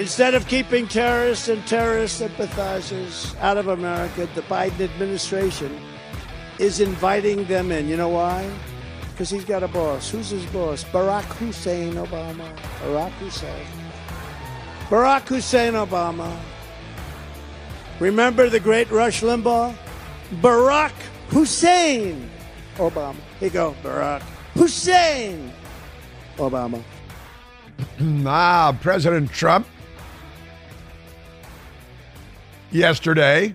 Instead of keeping terrorists and terrorist sympathizers out of America, the Biden administration is inviting them in. You know why? Because he's got a boss. Who's his boss? Barack Hussein Obama. Barack Hussein. Barack Hussein Obama. Remember the great Rush Limbaugh? Barack Hussein Obama. Here you go, Barack Hussein Obama. President Trump yesterday,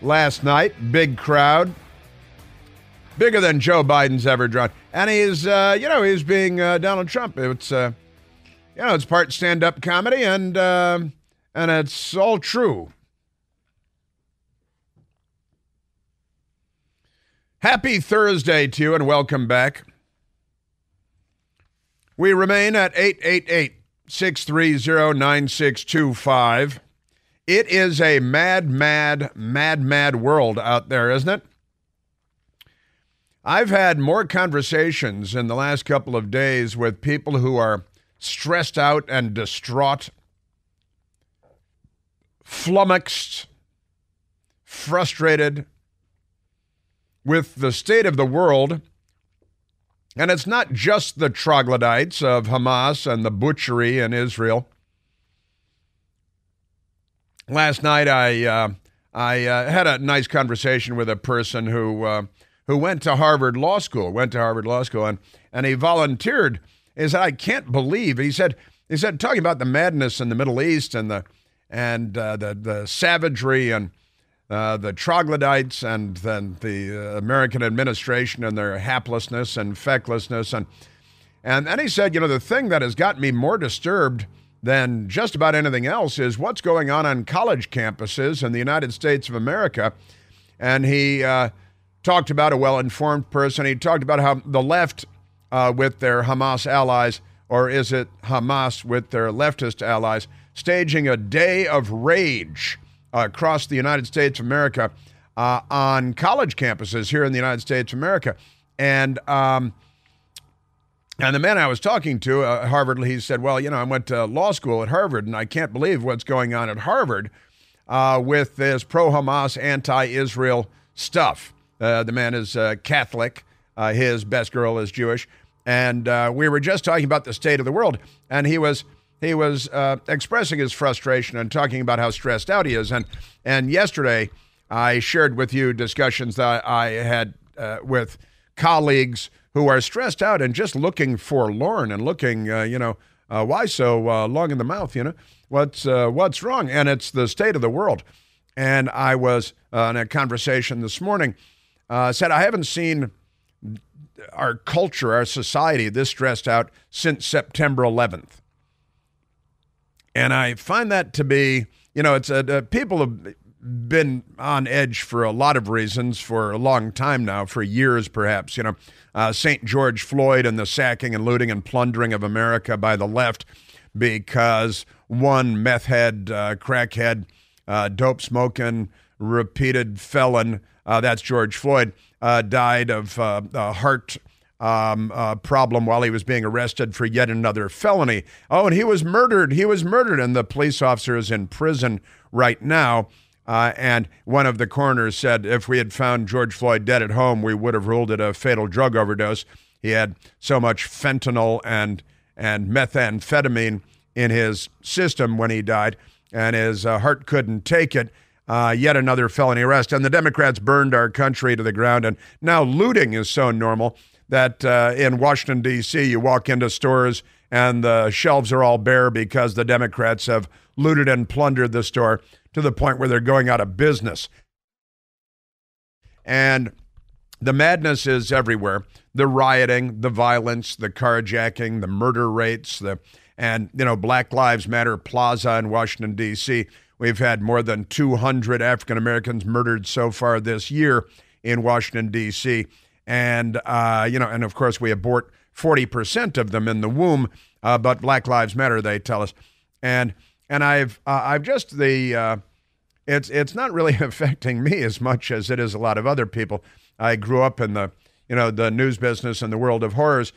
last night, big crowd, bigger than Joe Biden's ever drawn, and he's being Donald Trump. It's it's part stand-up comedy, and it's all true. Happy Thursday to you, and welcome back. We remain at 888-630-9625. It is a mad world out there, isn't it? I've had more conversations in the last couple of days with people who are stressed out and distraught, flummoxed, frustrated with the state of the world. And it's not just the troglodytes of Hamas and the butchery in Israel. Last night, I had a nice conversation with a person who went to Harvard Law School, and he volunteered. He said, I can't believe, he said, talking about the madness in the Middle East and the savagery and the troglodytes and then the American administration and their haplessness and fecklessness. And then he said, the thing that has got me more disturbed than just about anything else is what's going on college campuses in the United States of America. And he talked about a well-informed person. He talked about how the left with their Hamas allies, or is it Hamas with their leftist allies, staging a day of rage across the United States of America on college campuses here in the United States of America. And the man I was talking to at Harvard, he said, well, I went to law school at Harvard, and I can't believe what's going on at Harvard with this pro-Hamas, anti-Israel stuff. The man is Catholic. His best girl is Jewish. And we were just talking about the state of the world, and he was expressing his frustration and talking about how stressed out he is. And yesterday, I shared with you discussions that I had with colleagues who are stressed out and just looking forlorn and looking, why so long in the mouth, what's wrong? And it's the state of the world. And I was in a conversation this morning, said I haven't seen our culture, our society this stressed out since September 11th. And I find that to be, it's people have been on edge for a lot of reasons for a long time now, for years perhaps. St. George Floyd and the sacking and looting and plundering of America by the left because one meth head, crackhead, dope smoking, repeated felon, that's George Floyd, died of a heart problem while he was being arrested for yet another felony. Oh, and he was murdered. And the police officer is in prison right now. And one of the coroners said if we had found George Floyd dead at home, we would have ruled it a fatal drug overdose. He had so much fentanyl and methamphetamine in his system when he died, and his heart couldn't take it. Yet another felony arrest. And the Democrats burned our country to the ground. And now looting is so normal that in Washington, D.C., you walk into stores and the shelves are all bare because the Democrats have looted and plundered the store to the point where they're going out of business. And the madness is everywhere. The rioting, the violence, the carjacking, the murder rates, Black Lives Matter Plaza in Washington, D.C. We've had more than 200 African Americans murdered so far this year in Washington, D.C. And, and of course we abort 40% of them in the womb, but Black Lives Matter, they tell us. And I've just it's not really affecting me as much as it is a lot of other people. I grew up in the news business and the world of horrors,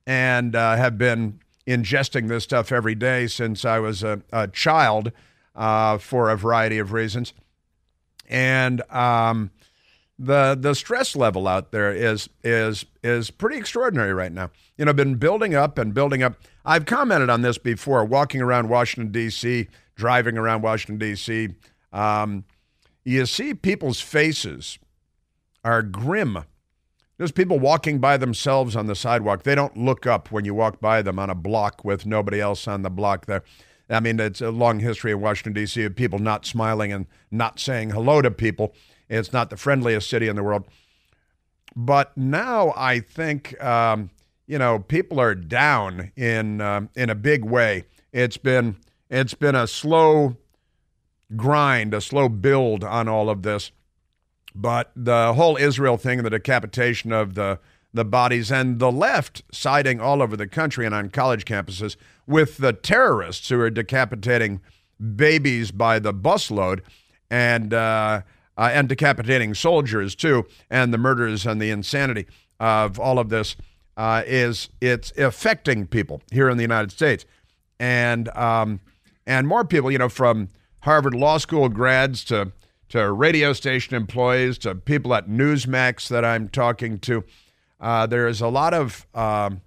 and have been, ingesting this stuff every day since I was a child for a variety of reasons. And the stress level out there is pretty extraordinary right now. Been building up and building up. I've commented on this before, walking around Washington, D.C., driving around Washington, D.C., you see people's faces are grim. There's people walking by themselves on the sidewalk. They don't look up when you walk by them on a block with nobody else on the block there. I mean, it's a long history in Washington, D.C. of people not smiling and not saying hello to people. It's not the friendliest city in the world. But now I think, people are down in a big way. It's been a slow grind, a slow build on all of this. But the whole Israel thing, the decapitation of the bodies, and the left siding all over the country and on college campuses with the terrorists who are decapitating babies by the busload and decapitating soldiers too, and the murders and the insanity of all of this it's affecting people here in the United States, and more people, from Harvard Law School grads to radio station employees to people at Newsmax that I'm talking to. There is a lot of, and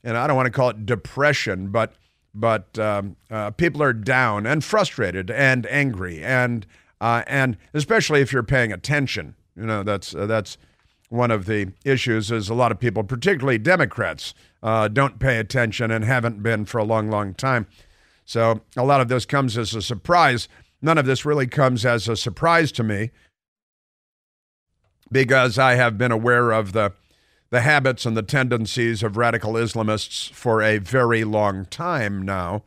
I don't want to call it depression, but people are down and frustrated and angry, and especially if you're paying attention. That's one of the issues is a lot of people, particularly Democrats, don't pay attention and haven't been for a long, long time. So a lot of this comes as a surprise. None of this really comes as a surprise to me because I have been aware of the habits and the tendencies of radical Islamists for a very long time now.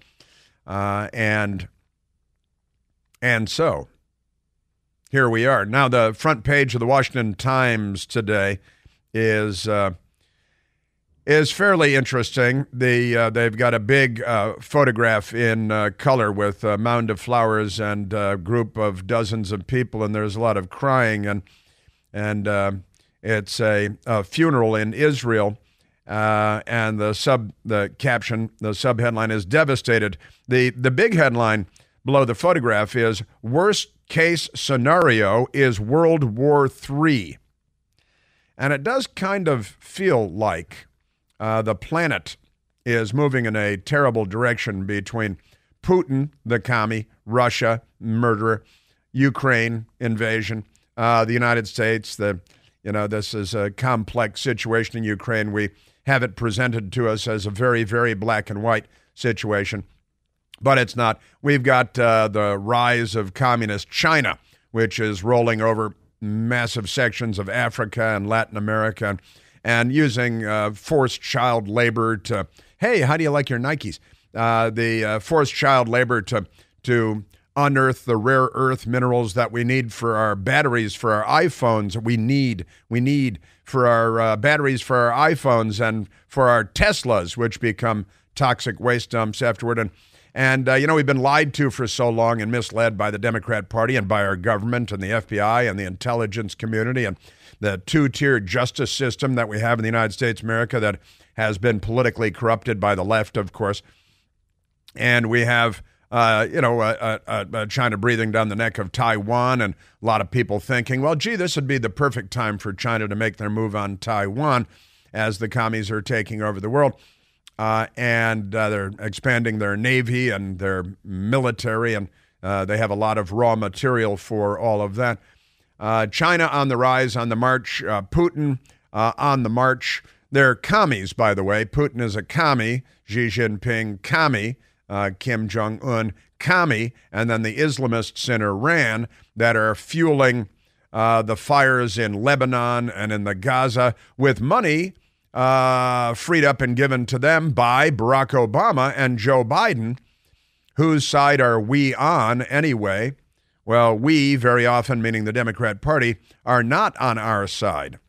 And so here we are. Now, the front page of the Washington Times today is fairly interesting. They've got a big photograph in color with a mound of flowers and a group of dozens of people, and there's a lot of crying, and it's a funeral in Israel, and the subheadline is devastated. The big headline below the photograph is worst case scenario is World War III, and it does kind of feel like the planet is moving in a terrible direction between Putin, the commie, Russia, murderer, Ukraine, invasion, the United States. This is a complex situation in Ukraine. We have it presented to us as a very, very black and white situation, but it's not. We've got the rise of communist China, which is rolling over massive sections of Africa and Latin America, and using forced child labor to, hey, how do you like your Nikes? The forced child labor to unearth the rare earth minerals that we need for our batteries, for our iPhones. We need for our batteries for our iPhones and for our Teslas, which become toxic waste dumps afterward. And we've been lied to for so long and misled by the Democrat Party and by our government and the FBI and the intelligence community and the two-tier justice system that we have in the United States of America that has been politically corrupted by the left, of course. And we have, China breathing down the neck of Taiwan, and a lot of people thinking, well, gee, this would be the perfect time for China to make their move on Taiwan as the commies are taking over the world. And they're expanding their navy and their military, and they have a lot of raw material for all of that. China on the rise, on the march. Putin on the march. They're commies, by the way. Putin is a commie. Xi Jinping, commie. Kim Jong-un, commie. And then the Islamists in Iran that are fueling the fires in Lebanon and in the Gaza with money freed up and given to them by Barack Obama and Joe Biden. Whose side are we on anyway? Well, we, very often, meaning the Democrat Party, are not on our side.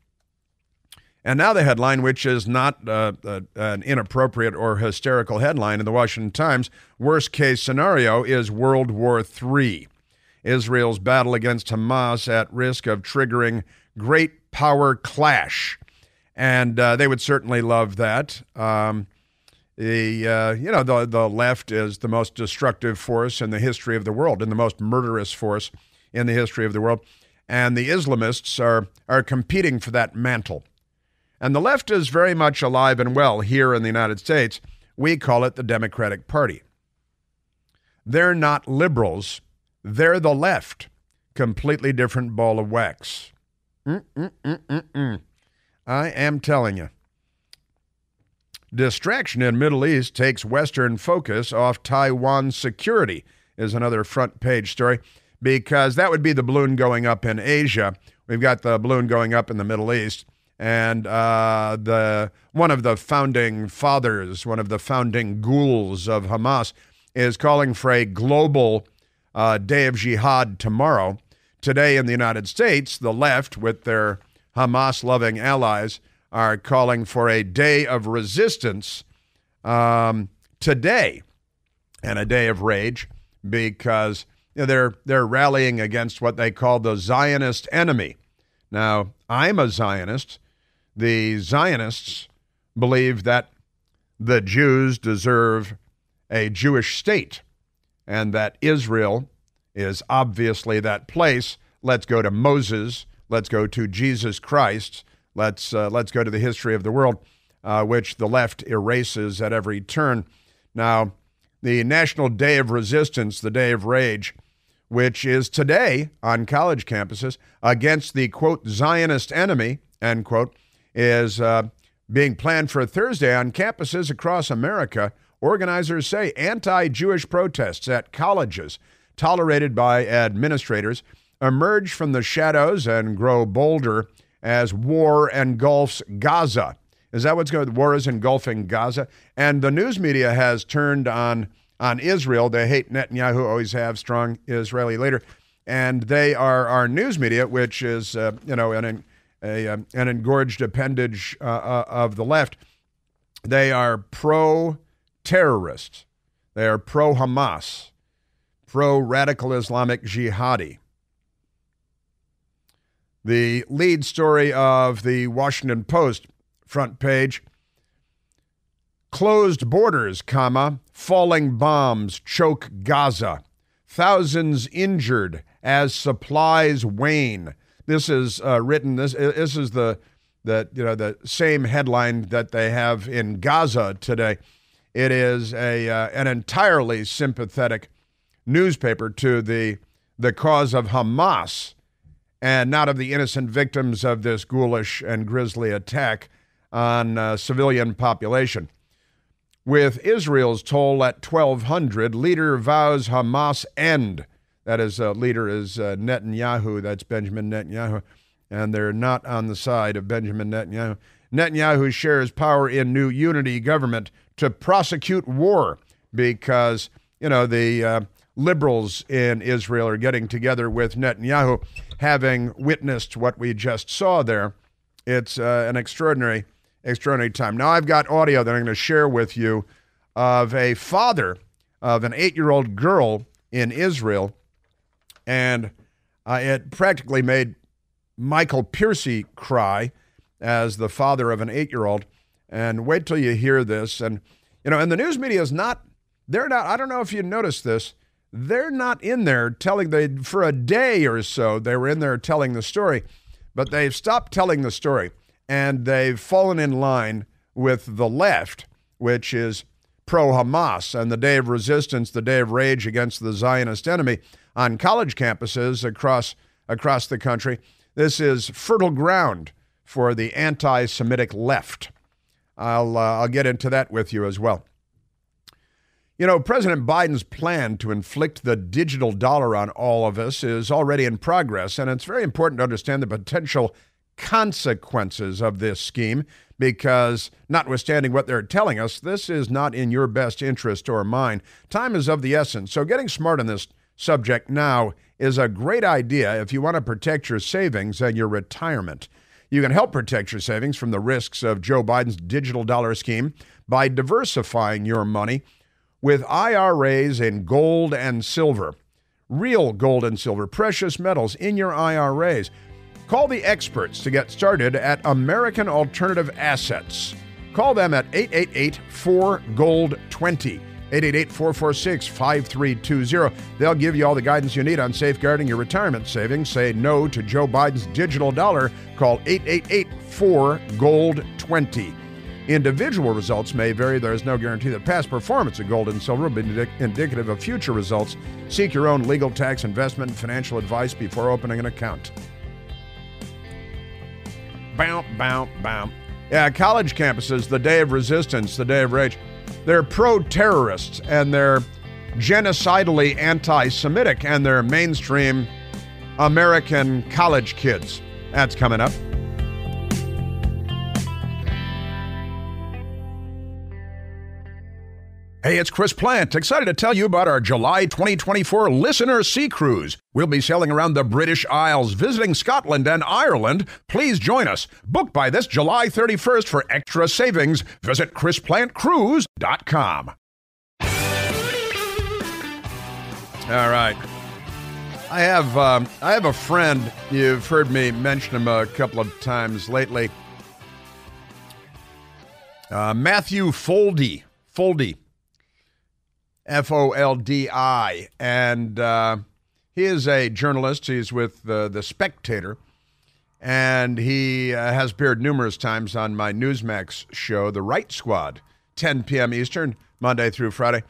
And now the headline, which is not an inappropriate or hysterical headline in the Washington Times, worst case scenario is World War III. Israel's battle against Hamas at risk of triggering great power clash. And they would certainly love that. The left is the most destructive force in the history of the world, and the most murderous force in the history of the world. And the Islamists are competing for that mantle. And the left is very much alive and well here in the United States. We call it the Democratic Party. They're not liberals. They're the left. Completely different ball of wax. I am telling you. Distraction in Middle East takes Western focus off Taiwan security is another front page story, because that would be the balloon going up in Asia. We've got the balloon going up in the Middle East. And one of the founding fathers, one of the founding ghouls of Hamas, is calling for a global day of jihad tomorrow. Today in the United States, the left, with their Hamas-loving allies, are calling for a day of resistance today, and a day of rage, because they're rallying against what they call the Zionist enemy. Now, I'm a Zionist. The Zionists believe that the Jews deserve a Jewish state, and that Israel is obviously that place. Let's go to Moses. Let's go to Jesus Christ. Let's go to the history of the world, which the left erases at every turn. Now, the National Day of Resistance, the Day of Rage, which is today on college campuses against the, quote, Zionist enemy, end quote, is being planned for Thursday on campuses across America. Organizers say anti-Jewish protests at colleges, tolerated by administrators, emerge from the shadows and grow bolder as war engulfs Gaza. Is that what's going on? War is engulfing Gaza. And the news media has turned on Israel. They hate Netanyahu, always have, strong Israeli leader. And they are our news media, which is, an engorged appendage of the left. They are pro-terrorist. They are pro-Hamas, pro-radical Islamic jihadi. The lead story of the Washington Post, front page, closed borders, falling bombs choke Gaza. Thousands injured as supplies wane. This is written. This is the same headline that they have in Gaza today. It is an entirely sympathetic newspaper to the cause of Hamas, and not of the innocent victims of this ghoulish and grisly attack on civilian population. With Israel's toll at 1,200, leader vows Hamas end. That is, leader is Netanyahu. That's Benjamin Netanyahu. And they're not on the side of Benjamin Netanyahu. Netanyahu shares power in new unity government to prosecute war, because, the liberals in Israel are getting together with Netanyahu, having witnessed what we just saw there. It's an extraordinary time. Now, I've got audio that I'm going to share with you of a father of an 8-year-old girl in Israel, and it practically made Michael Piercy cry as the father of an 8-year-old. And wait till you hear this. And, and the news media is not, they're not, I don't know if you noticed this, they're not in there for a day or so, they were in there telling the story, but they've stopped telling the story, and they've fallen in line with the left, which is pro-Hamas, and the day of resistance, the day of rage against the Zionist enemy on college campuses across the country. This is fertile ground for the anti-Semitic left. I'll get into that with you as well. President Biden's plan to inflict the digital dollar on all of us is already in progress, and it's very important to understand the potential consequences of this scheme, because notwithstanding what they're telling us, this is not in your best interest or mine. Time is of the essence, so getting smart on this subject now is a great idea if you want to protect your savings and your retirement. You can help protect your savings from the risks of Joe Biden's digital dollar scheme by diversifying your money with IRAs in gold and silver. Real gold and silver, precious metals in your IRAs. Call the experts to get started at American Alternative Assets. Call them at 888-4GOLD20. 888-446-5320. They'll give you all the guidance you need on safeguarding your retirement savings. Say no to Joe Biden's digital dollar. Call 888-4GOLD20. Individual results may vary. There is no guarantee that past performance of gold and silver will be indicative of future results. Seek your own legal, tax, investment, and financial advice before opening an account. Bow, bow, bow. Yeah, college campuses, the day of resistance, the day of rage. They're pro-terrorists, and they're genocidally anti-Semitic, and they're mainstream American college kids. That's coming up. Hey, it's Chris Plant, excited to tell you about our July 2024 Listener Sea Cruise. We'll be sailing around the British Isles, visiting Scotland and Ireland. Please join us. Book by this July 31st for extra savings. Visit chrisplantcruise.com. All right. I have a friend. You've heard me mention him a couple of times lately. Matthew Foldi. Foldi, and he is a journalist. He's with The Spectator, and he has appeared numerous times on my Newsmax show, The Right Squad, 10 p.m. Eastern, Monday through Friday.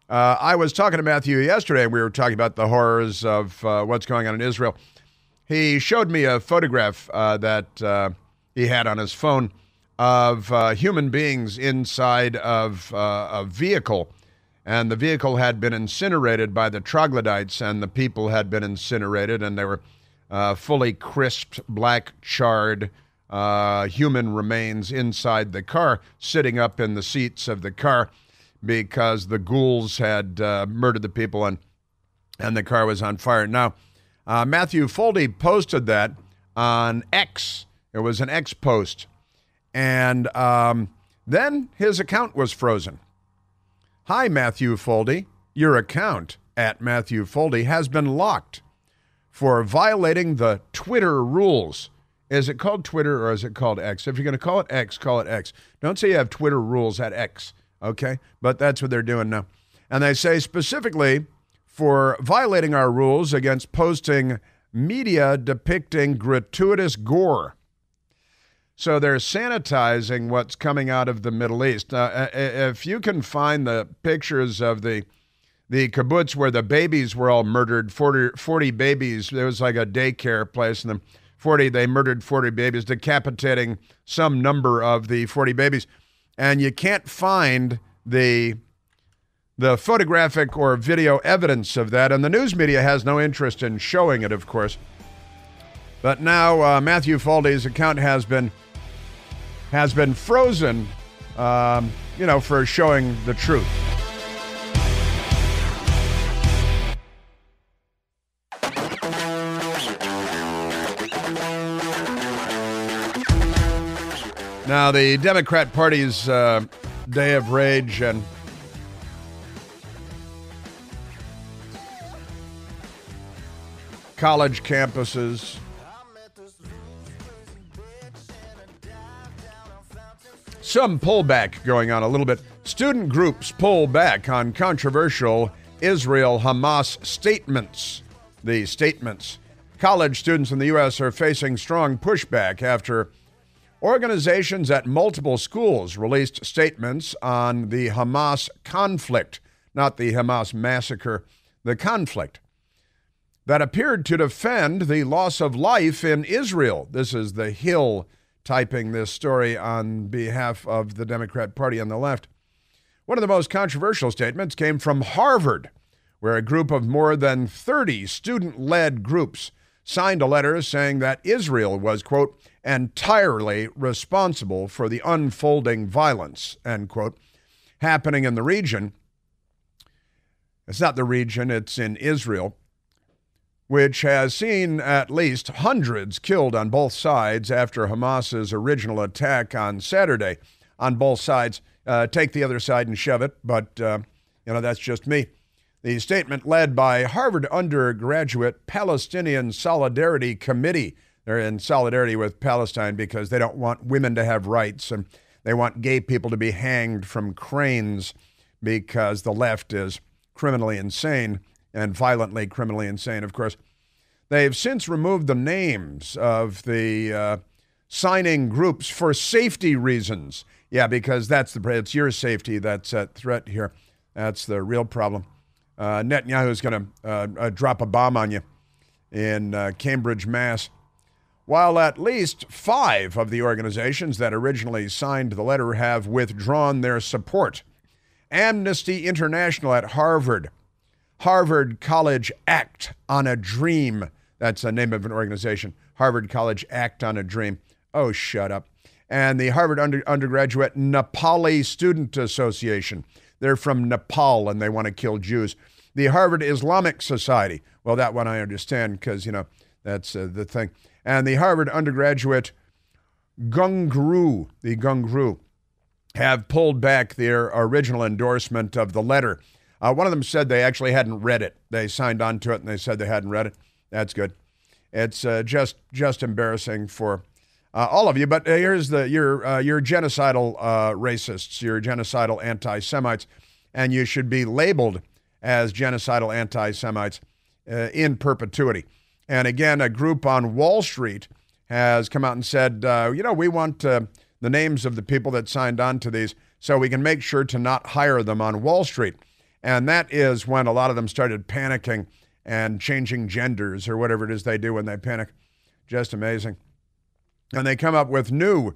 I was talking to Matthew yesterday, and we were talking about the horrors of what's going on in Israel. He showed me a photograph that he had on his phone of human beings inside of a vehicle. And the vehicle had been incinerated by the troglodytes, and the people had been incinerated, and they were fully crisped, black, charred human remains inside the car, sitting up in the seats of the car because the ghouls had murdered the people, and the car was on fire. Now, Matthew Foldi posted that on X. It was an X post. And then his account was frozen. Hi, Matthew Foldi. Your account, at Matthew Foldi, has been locked for violating the Twitter rules. Is it called Twitter or is it called X? If you're going to call it X, call it X. Don't say you have Twitter rules at X, okay? But that's what they're doing now. And they say specifically for violating our rules against posting media depicting gratuitous gore. So they're sanitizing what's coming out of the Middle East. If you can find the pictures of the kibbutz where the babies were all murdered, 40 babies, there was like a daycare place, and they murdered 40 babies, decapitating some number of the 40 babies. And you can't find the photographic or video evidence of that, and the news media has no interest in showing it, of course. But now Matthew Foldi's account has been frozen, for showing the truth. Now, the Democrat Party's day of rage and college campuses. Some pullback going on a little bit. Student groups pull back on controversial Israel-Hamas statements. The statements. College students in the U.S. are facing strong pushback after organizations at multiple schools released statements on the Hamas conflict, not the Hamas massacre, the conflict, that appeared to defend the loss of life in Israel. This is The Hill typing this story on behalf of the Democrat Party on the left. One of the most controversial statements came from Harvard, where a group of more than 30 student-led groups signed a letter saying that Israel was, quote, entirely responsible for the unfolding violence, end quote, happening in the region. It's not the region, it's in Israel, which has seen at least hundreds killed on both sides after Hamas's original attack on Saturday. On both sides, take the other side and shove it, but that's just me. The statement led by Harvard undergraduate Palestinian Solidarity Committee. They're in solidarity with Palestine because they don't want women to have rights, and They want gay people to be hanged from cranes because the left is criminally insane and violently criminally insane, of course. They've since removed the names of the signing groups for safety reasons. Yeah, because it's your safety that's at threat here. That's the real problem. Netanyahu's going to drop a bomb on you in Cambridge, Mass. While at least 5 of the organizations that originally signed the letter have withdrawn their support. Amnesty International at Harvard, Harvard College Act on a Dream. That's the name of an organization. Harvard College Act on a Dream. Oh, shut up. And the Harvard Undergraduate Nepali Student Association. They're from Nepal and they want to kill Jews. The Harvard Islamic Society. Well, that one I understand because, that's the thing. And the Harvard Undergraduate Gungru, have pulled back their original endorsement of the letter. One of them said they actually hadn't read it. They signed on to it and they said they hadn't read it. That's good. It's just embarrassing for all of you. But here's you're genocidal racists. You're genocidal anti-Semites, and you should be labeled as genocidal anti-Semites in perpetuity. And again, a group on Wall Street has come out and said, we want the names of the people that signed on to these so we can make sure to not hire them on Wall Street. And that is when a lot of them started panicking and changing genders or whatever it is they do when they panic. Just amazing. And they come up with new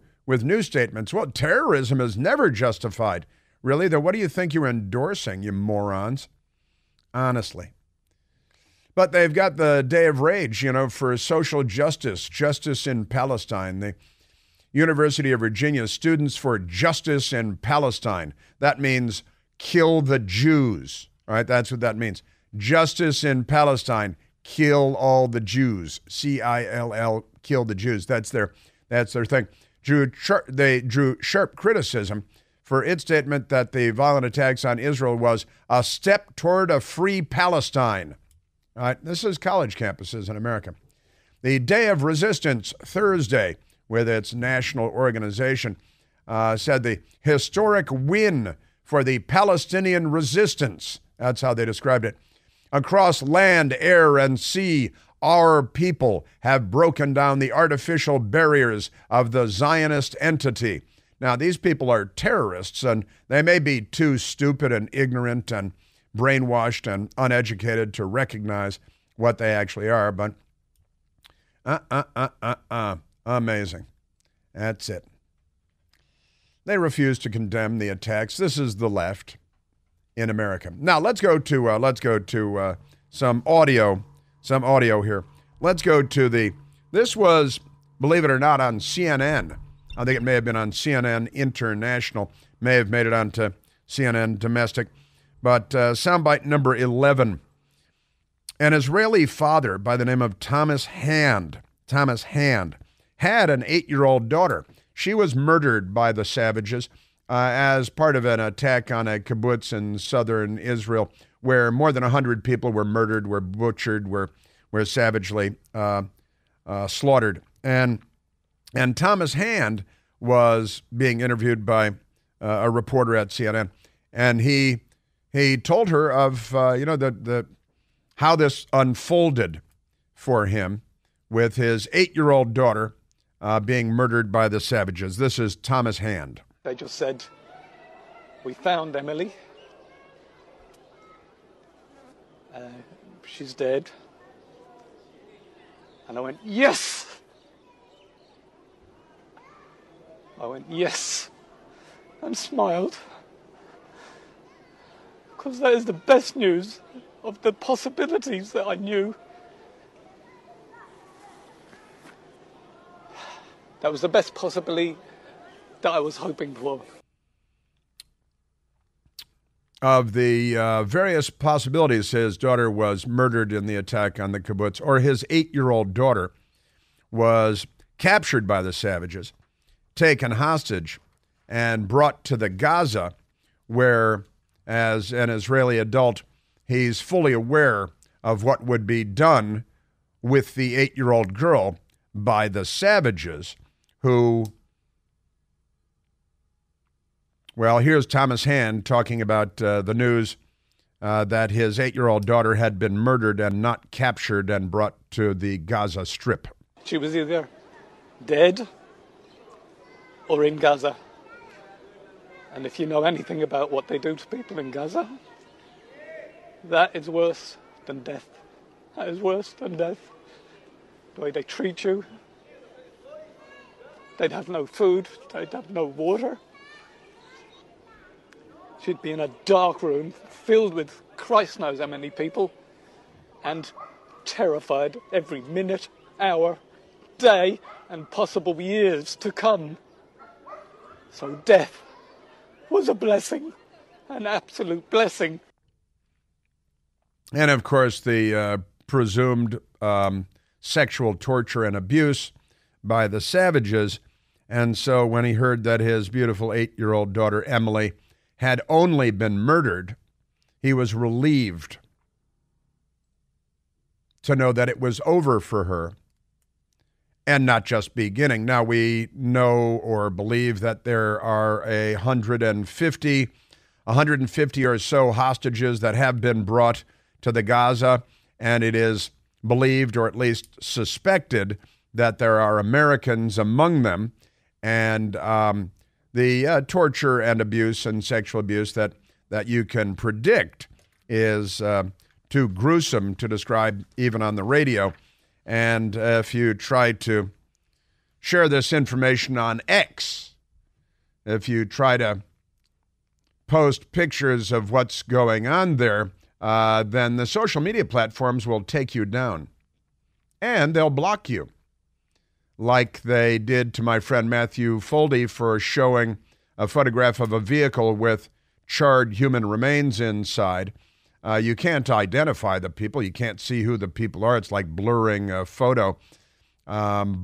statements. Well, terrorism is never justified. Really? Then what do you think you're endorsing, you morons? Honestly. But they've got the Day of Rage, for social justice in Palestine. The University of Virginia Students for Justice in Palestine. That means kill the Jews. All right, that's what that means. Justice in Palestine. Kill all the Jews. C-I-L-L, kill the Jews. That's their thing. They drew sharp criticism for its statement that the violent attacks on Israel was a step toward a free Palestine. All right, this is college campuses in America. The Day of Resistance, Thursday, with its national organization, said the historic win for the Palestinian resistance. That's how they described it. Across land, air, and sea, our people have broken down the artificial barriers of the Zionist entity. Now, these people are terrorists, and they may be too stupid and ignorant and brainwashed and uneducated to recognize what they actually are, but amazing. That's it. They refuse to condemn the attacks. This is the left in America. Now let's go to some audio here. Let's go to this was, believe it or not, on CNN. I think it may have been on CNN International, may have made it onto CNN Domestic. But soundbite number 11. An Israeli father by the name of Thomas Hand, had an 8-year-old daughter. She was murdered by the savages as part of an attack on a kibbutz in southern Israel, where more than 100 people were murdered, were butchered, were savagely slaughtered. And Thomas Hand was being interviewed by a reporter at CNN, and he told her of how this unfolded for him with his 8-year-old daughter being murdered by the savages. This is Thomas Hand. They just said, "We found Emily. She's dead." And I went, "Yes!" I went, "Yes," and smiled. Because that is the best news of the possibilities that I knew. That was the best possibility that I was hoping for. Of the various possibilities, his daughter was murdered in the attack on the kibbutz, or his 8-year-old daughter was captured by the savages, taken hostage, and brought to the Gaza, where, as an Israeli adult, he's fully aware of what would be done with the 8-year-old girl by the savages, who Well, here's Thomas Hand talking about the news that his 8-year-old daughter had been murdered and not captured and brought to the Gaza Strip. She was either dead or in Gaza. And if you know anything about what they do to people in Gaza, that is worse than death. That is worse than death. The way they treat you. They'd have no food. They'd have no water. She'd be in a dark room filled with Christ knows how many people and terrified every minute, hour, day, and possible years to come. So death was a blessing, an absolute blessing. And of course, the presumed sexual torture and abuse by the savages. And so when he heard that his beautiful 8-year-old daughter, Emily, had only been murdered, he was relieved to know that it was over for her and not just beginning. Now, we know or believe that there are 150 or so hostages that have been brought to the Gaza, and it is believed, or at least suspected, that there are Americans among them, and the torture and abuse and sexual abuse that you can predict is too gruesome to describe even on the radio. And if you try to share this information on X, if you try to post pictures of what's going on there, then the social media platforms will take you down. And they'll block you, like they did to my friend Matthew Foldy for showing a photograph of a vehicle with charred human remains inside. You can't identify the people. You can't see who the people are. It's like blurring a photo. And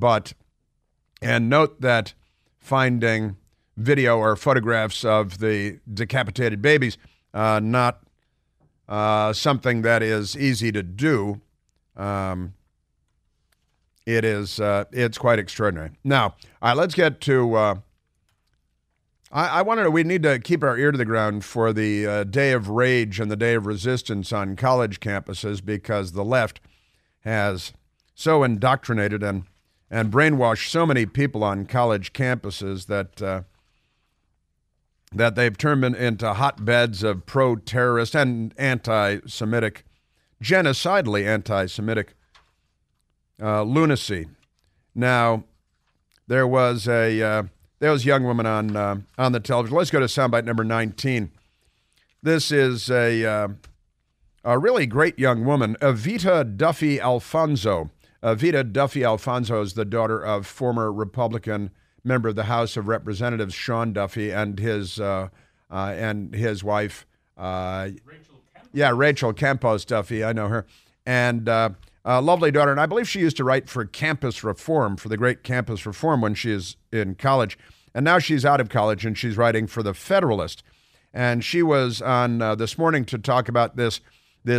note that finding video or photographs of the decapitated babies, not something that is easy to do. It's quite extraordinary. Now, all right, let's get to, we need to keep our ear to the ground for the day of rage and the day of resistance on college campuses, because the left has so indoctrinated and brainwashed so many people on college campuses that they've turned into hotbeds of pro-terrorist and anti-Semitic, genocidally anti-Semitic lunacy. Now, there was a young woman on the television. Let's go to soundbite number 19. This is a really great young woman, Evita Duffy Alfonso. Evita Duffy Alfonso is the daughter of former Republican member of the House of Representatives Sean Duffy and his wife, Rachel Campos Duffy. I know her, and a lovely daughter. And I believe she used to write for Campus Reform, for the great Campus Reform, when she is in college. And now she's out of college and she's writing for the Federalist. And she was on this morning to talk about this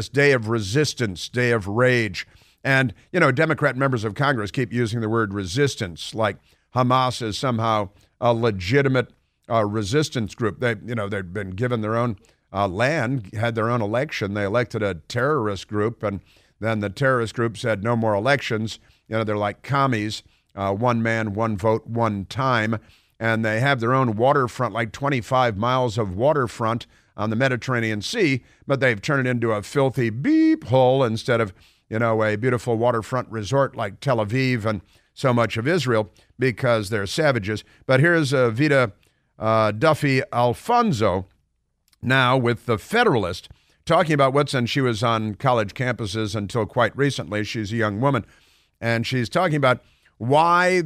day of resistance, day of rage. And, you know, Democrat members of Congress keep using the word resistance, like Hamas is somehow a legitimate resistance group. They've been given their own land, had their own election. They elected a terrorist group, and then the terrorist group said no more elections. You know, they're like commies, one man, one vote, one time. And they have their own waterfront, like 25 miles of waterfront on the Mediterranean Sea, but they've turned it into a filthy beep hole instead of, you know, a beautiful waterfront resort like Tel Aviv and so much of Israel, because they're savages. But here's Evita Duffy Alfonso now with the Federalist, talking about and she was on college campuses until quite recently. She's a young woman, and she's talking about why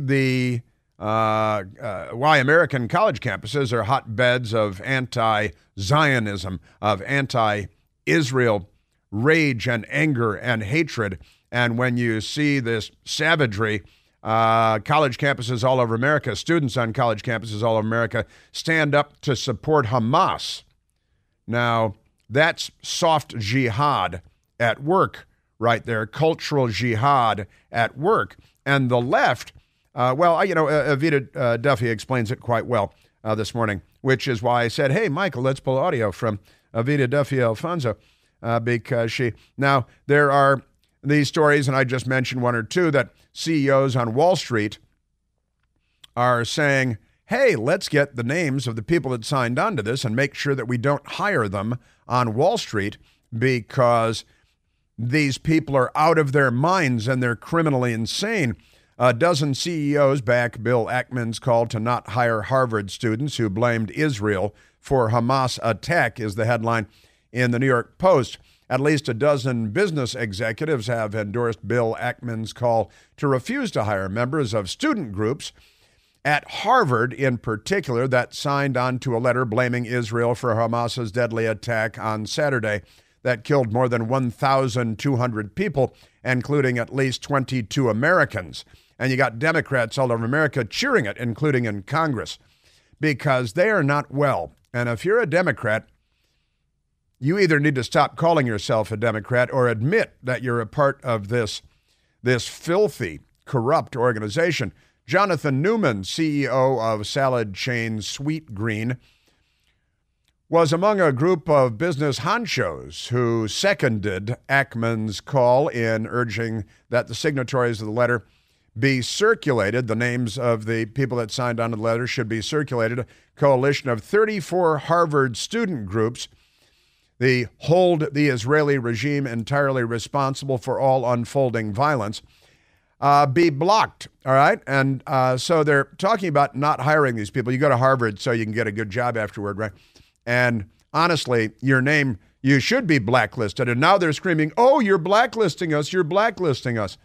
American college campuses are hotbeds of anti-Zionism, of anti-Israel rage and anger and hatred. And when you see this savagery, college campuses all over America, students on college campuses all over America stand up to support Hamas. Now, that's soft jihad at work right there, cultural jihad at work. And the left, Evita Duffy explains it quite well. this morning, which is why I said, hey, Michael, let's pull audio from Avita Duffy Alfonso, because now there are these stories, and I just mentioned one or two, that CEOs on Wall Street are saying, hey, let's get the names of the people that signed on to this and make sure that we don't hire them on Wall Street because these people are out of their minds and they're criminally insane. A dozen CEOs back Bill Ackman's call to not hire Harvard students who blamed Israel for Hamas attack, is the headline in the New York Post. At least a dozen business executives have endorsed Bill Ackman's call to refuse to hire members of student groups at Harvard in particular that signed on to a letter blaming Israel for Hamas's deadly attack on Saturday that killed more than 1,200 people, including at least 22 Americans. And you got Democrats all over America cheering it, including in Congress, because they are not well. And if you're a Democrat, you either need to stop calling yourself a Democrat or admit that you're a part of this filthy, corrupt organization. Jonathan Newman, CEO of salad chain Sweet Green, was among a group of business honchos who seconded Ackman's call in urging that the signatories of the letter be circulated. The names of the people that signed on to the letter should be circulated. A coalition of 34 Harvard student groups, they hold the Israeli regime entirely responsible for all unfolding violence, be blocked, all right? And so they're talking about not hiring these people. You go to Harvard so you can get a good job afterward, right? And honestly, your name, you should be blacklisted. And now they're screaming, oh, you're blacklisting us, you're blacklisting us.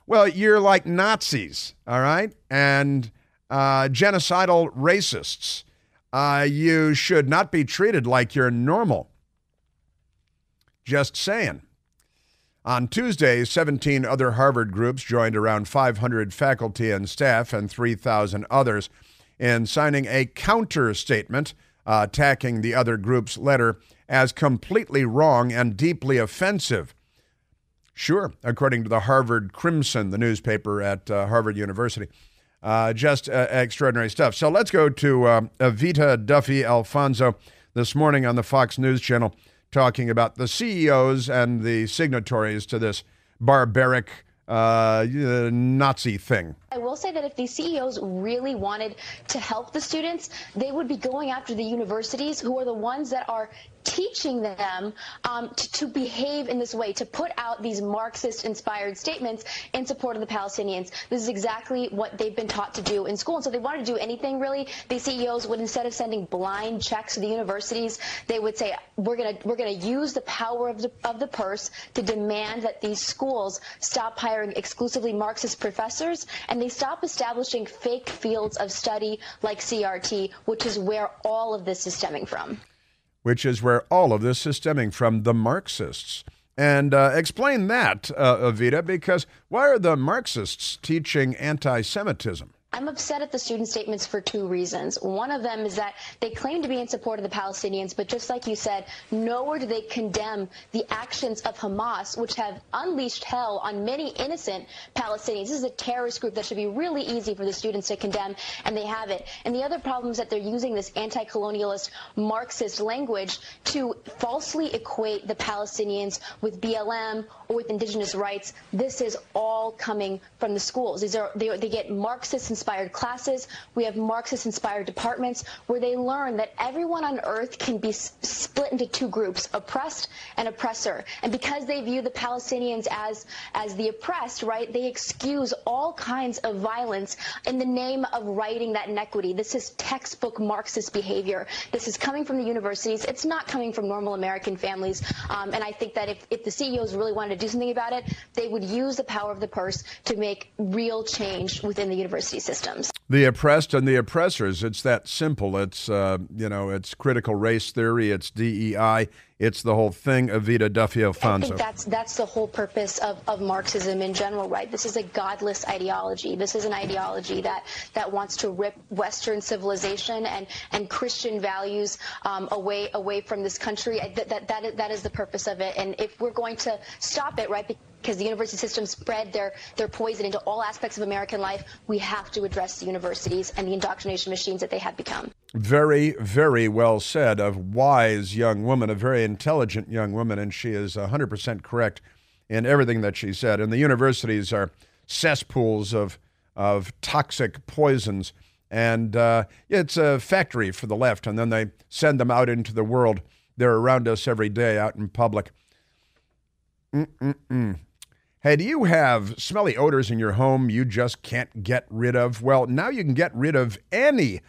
Well, you're like Nazis, all right? And genocidal racists. You should not be treated like you're normal. Just saying. On Tuesday, 17 other Harvard groups joined around 500 faculty and staff and 3,000 others in signing a counter statement attacking the other group's letter as completely wrong and deeply offensive. Sure, according to the Harvard Crimson, the newspaper at Harvard University. Just extraordinary stuff. So let's go to Avita Duffy Alfonso this morning on the Fox News Channel, talking about the CEOs and the signatories to this barbaric Nazi thing. I will say that if these CEOs really wanted to help the students, they would be going after the universities, who are the ones that are teaching them to behave in this way, to put out these Marxist-inspired statements in support of the Palestinians. This is exactly what they've been taught to do in school. And so if they wanted to do anything, really, these CEOs would, instead of sending blind checks to the universities, they would say, we're gonna use the power of the purse to demand that these schools stop hiring exclusively Marxist professors, and they stop establishing fake fields of study like CRT, which is where all of this is stemming from. Which is where all of this is stemming from, the Marxists. And explain that, Avita, because why are the Marxists teaching anti-Semitism? I'm upset at the student statements for two reasons. One of them is that they claim to be in support of the Palestinians, but just like you said, nowhere do they condemn the actions of Hamas, which have unleashed hell on many innocent Palestinians. This is a terrorist group that should be really easy for the students to condemn, and they have it. And the other problem is that they're using this anti-colonialist Marxist language to falsely equate the Palestinians with BLM or with indigenous rights. This is all coming from the schools. They get Marxist-inspired classes. We have Marxist-inspired departments where they learn that everyone on earth can be split into two groups, oppressed and oppressor. And because they view the Palestinians as the oppressed, right, they excuse all kinds of violence in the name of righting that inequity. This is textbook Marxist behavior. This is coming from the universities. It's not coming from normal American families. And I think that if the CEOs really wanted to do something about it, they would use the power of the purse to make real change within the university systems. The oppressed and the oppressors, it's that simple. It's, it's critical race theory, it's DEI, it's the whole thing. Avita Duffy Alfonso. I think that's the whole purpose of Marxism in general, right? This is a godless ideology. This is an ideology that wants to rip Western civilization and Christian values away from this country. That is the purpose of it. And if we're going to stop it, right, because the university system spread their poison into all aspects of American life, we have to address the universities and the indoctrination machines that they have become. Very, very well said. A wise young woman, a very intelligent young woman, and she is 100% correct in everything that she said. And the universities are cesspools of toxic poisons, and it's a factory for the left, and then they send them out into the world. They're around us every day out in public. Hey, do you have smelly odors in your home you just can't get rid of? Well, now you can get rid of any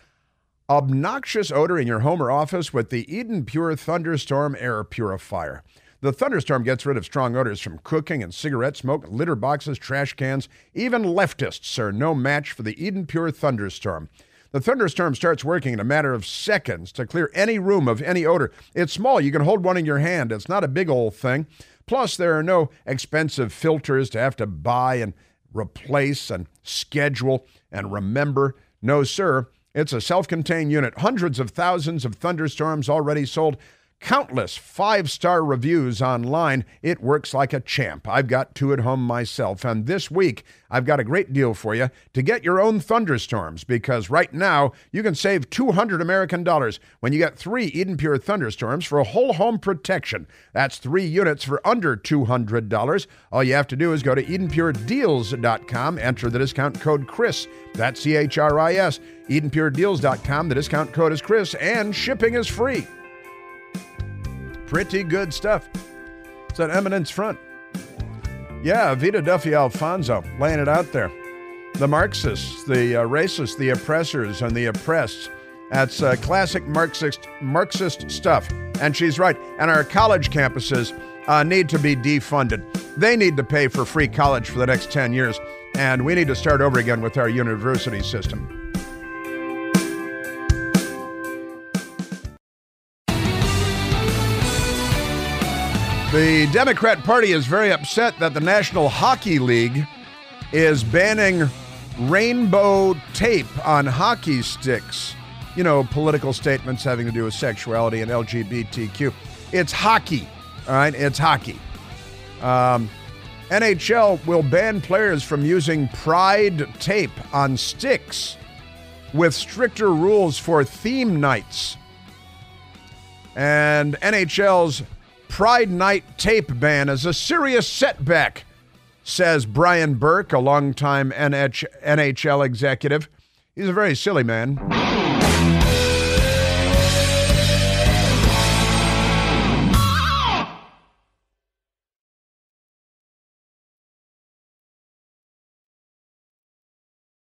obnoxious odor in your home or office with the Eden Pure Thunderstorm Air Purifier. The Thunderstorm gets rid of strong odors from cooking and cigarette smoke, litter boxes, trash cans. Even leftists are no match for the Eden Pure Thunderstorm. The Thunderstorm starts working in a matter of seconds to clear any room of any odor. It's small. You can hold one in your hand. It's not a big old thing. Plus, there are no expensive filters to have to buy and replace and schedule and remember. No, sir. It's a self-contained unit. Hundreds of thousands of Thunderstorms already sold. Countless 5-star reviews online. It works like a champ. I've got 2 at home myself. And this week, I've got a great deal for you to get your own Thunderstorms, because right now, you can save $200 American when you get 3 Eden Pure Thunderstorms for a whole home protection. That's 3 units for under $200. All you have to do is go to EdenPureDeals.com, enter the discount code Chris. That's CHRIS. EdenPureDeals.com. The discount code is Chris, and shipping is free. Pretty good stuff. It's an eminence front. Yeah, Vita Duffy Alfonso laying it out there. The Marxists, the racists, the oppressors, and the oppressed. That's classic Marxist stuff. And she's right. And our college campuses need to be defunded. They need to pay for free college for the next 10 years. And we need to start over again with our university system. The Democrat Party is very upset that the National Hockey League is banning rainbow tape on hockey sticks. You know, political statements having to do with sexuality and LGBTQ. It's hockey, all right? It's hockey. NHL will ban players from using pride tape on sticks with stricter rules for theme nights. And NHL's Pride Night tape ban is a serious setback, says Brian Burke, a longtime NHL executive. He's a very silly man.